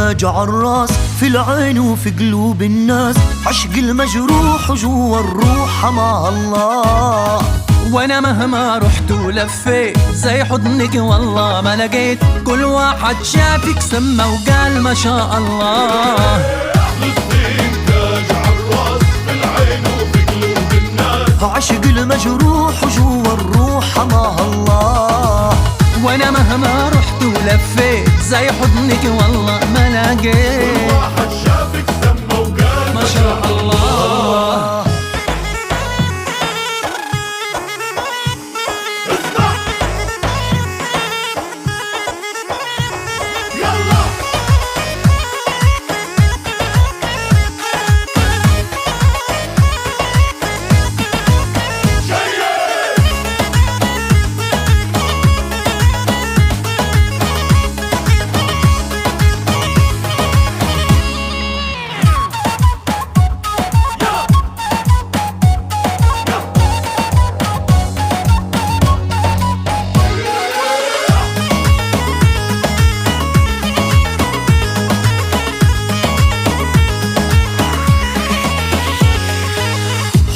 تاج عالراس في العين وفي قلوب الناس، عشق المجروح وجوا الروح مع الله. وانا مهما رحت ولفيت زي حضنك والله ما لقيت، كل واحد شافك سمى وقال ما شاء الله. فلسطين تاج عالراس في العين وفي قلوب الناس، عشق المجروح وجوا الروح مع الله. وانا مهما رحت ولفيت زي حضنك والله ما لقيت، كل واحد شافك سمى وقال ما شاء الله.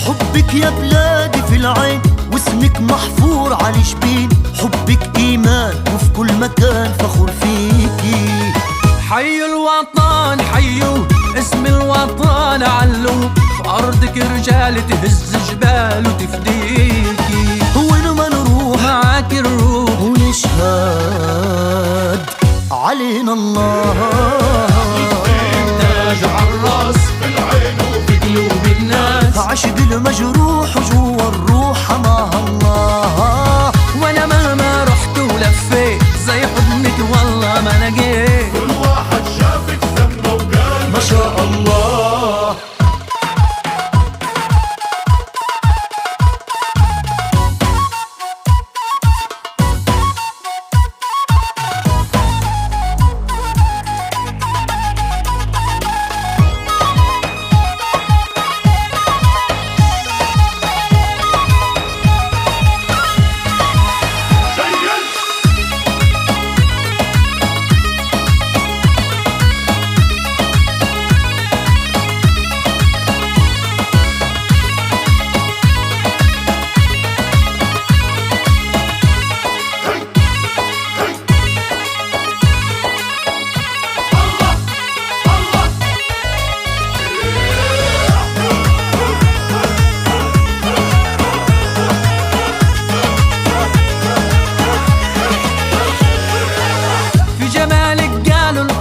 حبك يا بلادي في العين واسمك محفور على الجبين، حبك إيمان وفي كل مكان فخور فيكي. حي الوطن حيو اسم الوطن علو، في أرضك رجال تهز جبال وتفديكي، وين ما نروح معاك الروح ونشهد علينا الله. تاج عالراس في العين وفي قلوب الناس، عشق المجروح وجوا الروح مع الله. وانا مهما رحت ولفيت زي حضنك والله ما لقيت، كل واحد شافك سمى وقال ما شاء الله.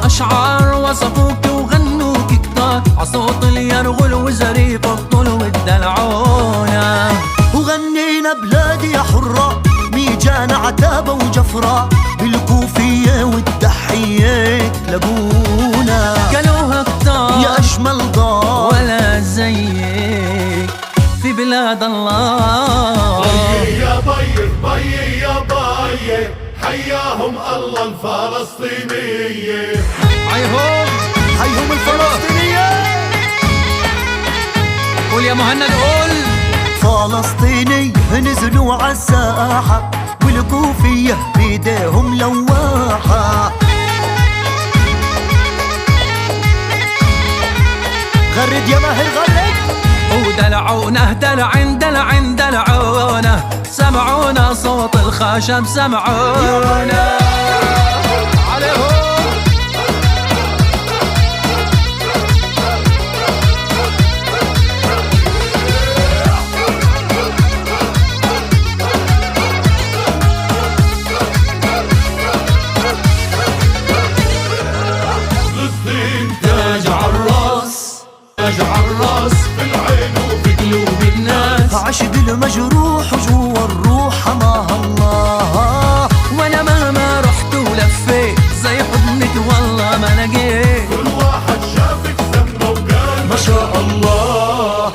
أشعار وصفوك وغنوك كتار، عصوت اليرغل وزريق الطول والدلعونة، وغنينا بلادي يا حرة ميجانا عتابة وجفرة، بالكوفية والتحية لابونا، قالوها كتار يا أجمل دار ولا زيك في بلاد الله. بيي يا بيي بيي يا بيي، حياهم الله الفلسطينية. حيهم حيهم الفلسطينية. قول يا مهند قول. فلسطيني نزلوا عالساحة والكوفية بيديهم لواحة، غرد يا ماهر غرد. ودلعونا دلعن دلعن دلعونا، سمعونا صوت الخشب سمعونا عليهم. تاج عالراس تاج عالراس في العين وفي قلوب الناس، عشق المجروح وجوا الروح مع الله. وانا مهما رحت ولفيت زي حضنك والله ما لقيت، كل واحد شافك سمى وقال ما شاء الله.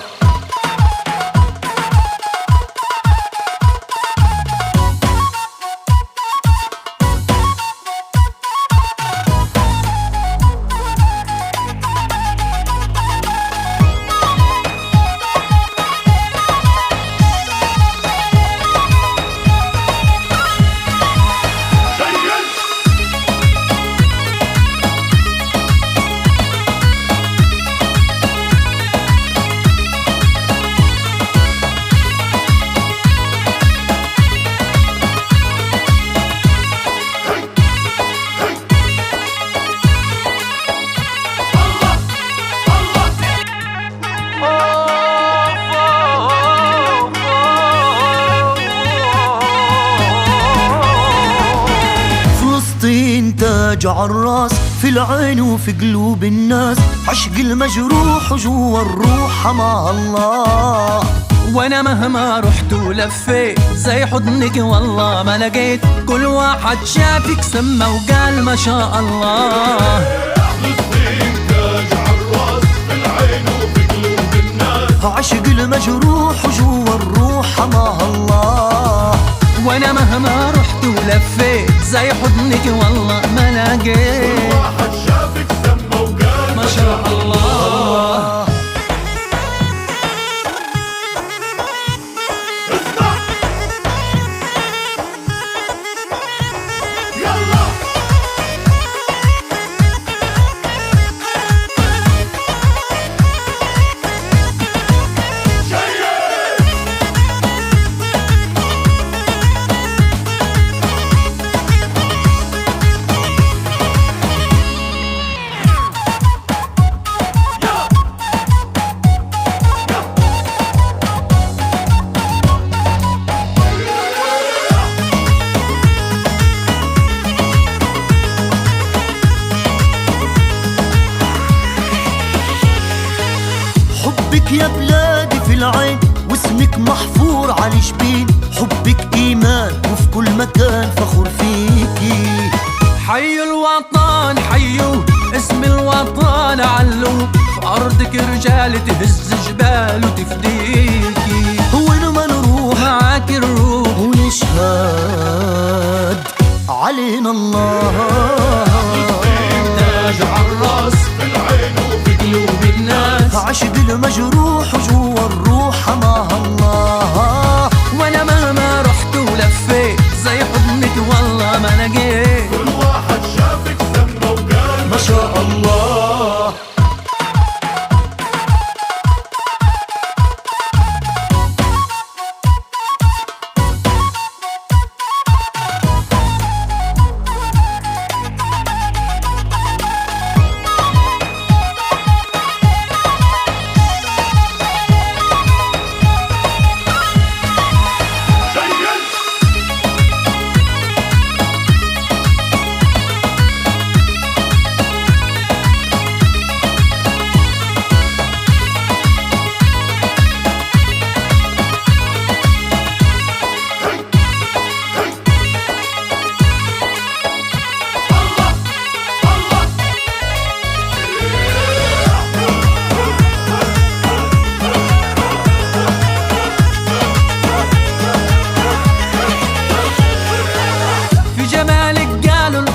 تاج عالراس في العين وفي قلوب الناس، عشق المجروح وجوا الروح مع الله. وانا مهما رحت ولفيت زي حضنك والله ما لقيت، كل واحد شافك سمى وقال ما شاء الله. فلسطين تاج عالراس في العين وفي قلوب الناس، عشق المجروح وجوا الروح مع الله. وانا مهما رحت ولفيت زي حضنك والله ما لقيت، كل واحد شافك سمى وقال ما شاء الله. اسمع يلا حبك يا بلادي في العين واسمك محفور على الجبين، حبك إيمان وفي كل مكان فخور فيكي. حي الوطن حيو اسم الوطن علو، في أرضك رجال تهز جبال وتفديكي، وين ما نروح معاك الروح ونشهد علينا الله. تاج عالراس في العين وفي قلوب الناس، عشق المجروح وجوا الروح مع الله. وانا مهما رحت ولفيت زي حضنك والله ما لقيت، كل واحد شافك سمى وقال ما شاء الله.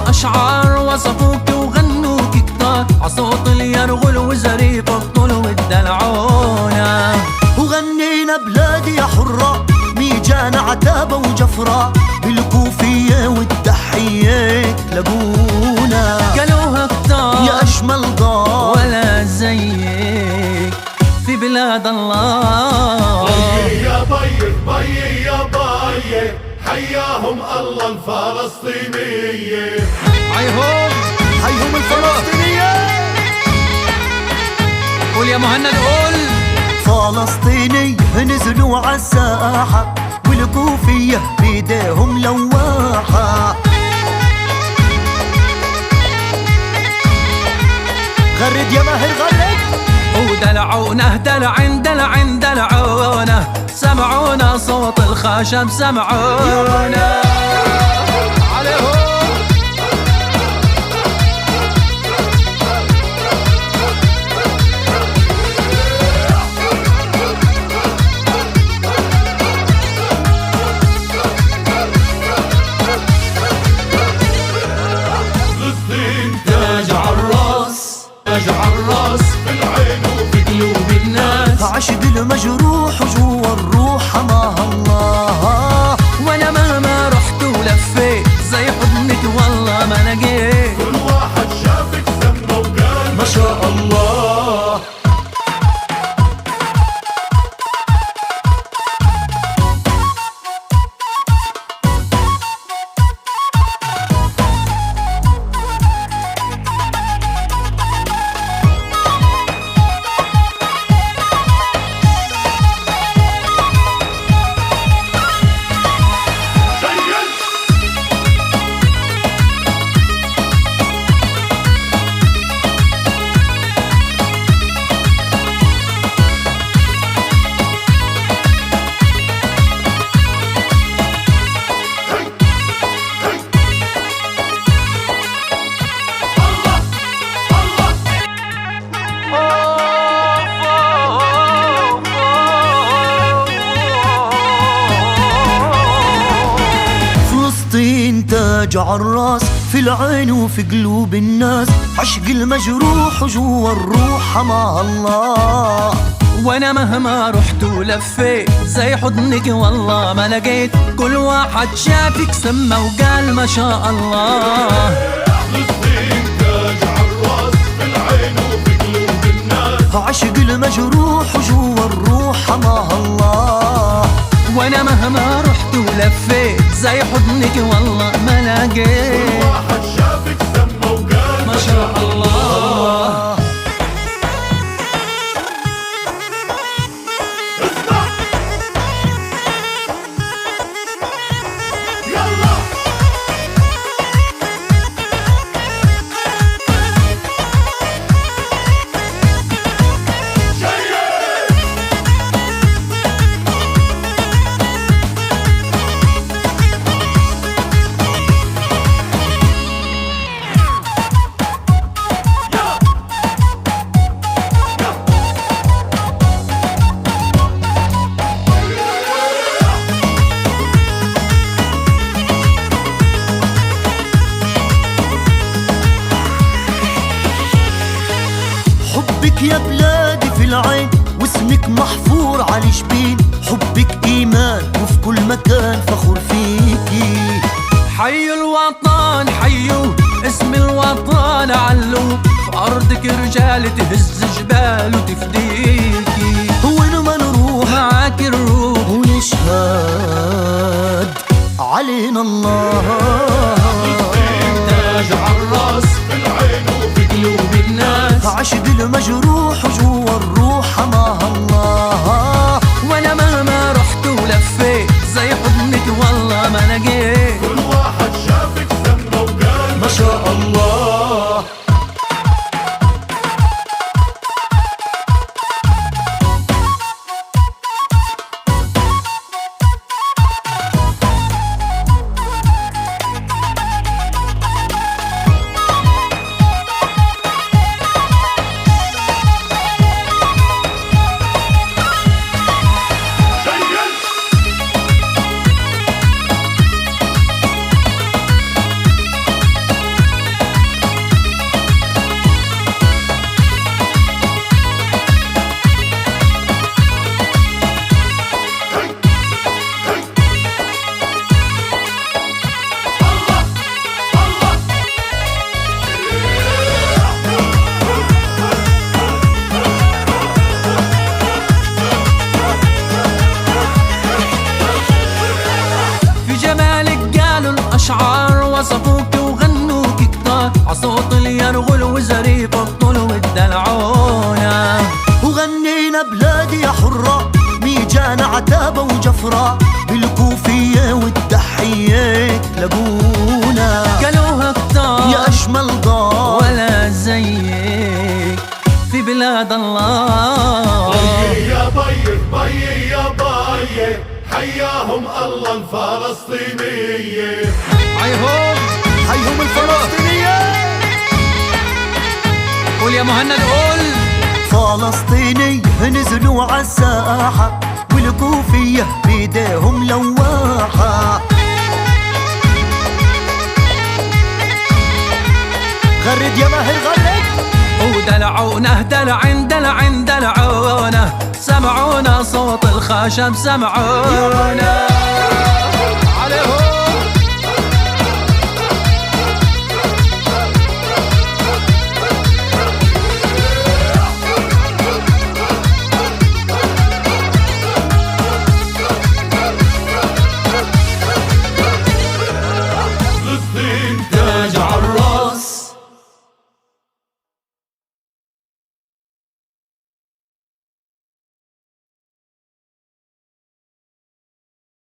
أشعار وصفوك وغنوك كتار، عصوت اليرغل وزريف الطول والدلعونة، وغنينا بلادي يا حرة ميجان عتابة وجفرة، بالكوفية والتحية لقونا، قالوها كتار يا أجمل دار ولا زيك في بلاد الله. بيي يا بيي بيي يا بيي، حياهم الله الفلسطينية. عيهم حيهم الفلسطينية، قول يا مهند قول. فلسطيني نزلوا عالساحة والكوفية بيديهم لواحة، غرد يا ماهر غرد. ودلعونا دلعن دلعن دلعونا، سمعونا صوت الخشب سمعونا عليهم. فلسطين تاج عالراس تاج عالراس في العين وفي قلوب الناس، عشق المجروح وجوا الروح مع الله. وانا مهما رحت ولفيت زي حضنك والله ما لقيت، كل واحد شافك سمى وقال ما شاء الله. تاج عالراس في العين وفي قلوب الناس، عشق المجروح وجوا الروح حماها الله. وانا مهما رحت ولفيت زي حضنك والله ما لقيت، كل واحد شافك سمى وقال ما شاء الله. فلسطين تاج عالراس في العين وفي قلوب الناس، عشق المجروح وجوا الروح حماها الله. وانا مهما رحت ولفيت زي حضنك والله ما لقيت، كل واحد شافك سمى وقال ما شاء الله. اسمع يلا حبك يا بلادي في العين واسمك محفور على الجبين، حبك إيمان وفي كل مكان فخور فيكي. حي الوطن حيو اسم الوطن علو، في أرضك رجال تهز جبال وتفديكي، وين ما نروح معاك الروح ونشهد علينا الله. تاج عالراس في العين وفي قلوب الناس، عشق المجروح وجوا الروح حماها الله. وانا مهما رحت ولفيت زي حضنك والله ما لقيت، كل واحد شافك سمى وقال ما شاء الله. أشعار وصفوك وغنوك كتار، عصوت اليرغل وزريف الطول والدلعونة، وغنينا بلادي يا حرة ميجان عتابة وجفرة، بالكوفية والتحية لقونا، قالوها كتار يا أجمل دار ولا زيك في بلاد الله. يا بي بي يا بي حياهم الله الفلسطينية، حيهم حيهم الفلسطينية. قول يا مهند قول. فلسطيني نزلوا عالساحة والكوفية بيديهم لواحة، غرد يا ماهر غرد. ودلعونا دلعن دلعن دلعونا، سمعونا صوت الخشب سمعونا.